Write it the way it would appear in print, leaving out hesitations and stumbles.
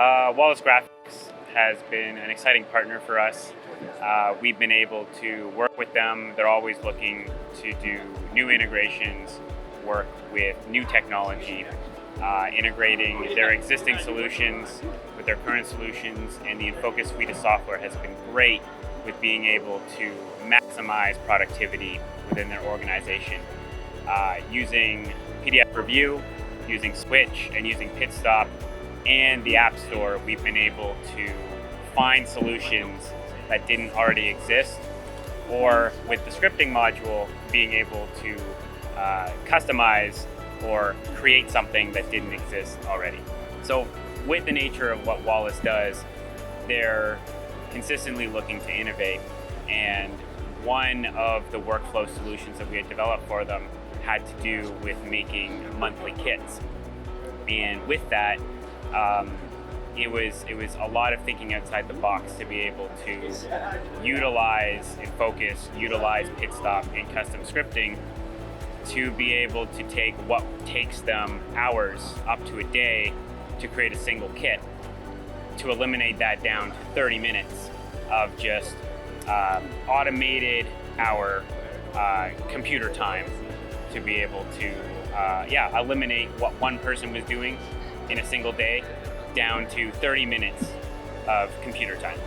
Wallace Graphics has been an exciting partner for us. We've been able to work with them. They're always looking to do new integrations, work with new technology, integrating their existing solutions with their current solutions, and the Enfocus suite of software has been great with being able to maximize productivity within their organization. Using PDF Review, using Switch, and using PitStop and the App Store, we've been able to find solutions that didn't already exist, or with the scripting module, being able to customize or create something that didn't exist already. So with the nature of what Wallace does, they're consistently looking to innovate, and one of the workflow solutions that we had developed for them had to do with making monthly kits. And with that, it was a lot of thinking outside the box to be able to utilize Enfocus, utilize PitStop and custom scripting to be able to take what takes them hours up to a day to create a single kit, to eliminate that down to 30 minutes of just automated our computer time, to be able to eliminate what one person was doing in a single day down to 30 minutes of computer time.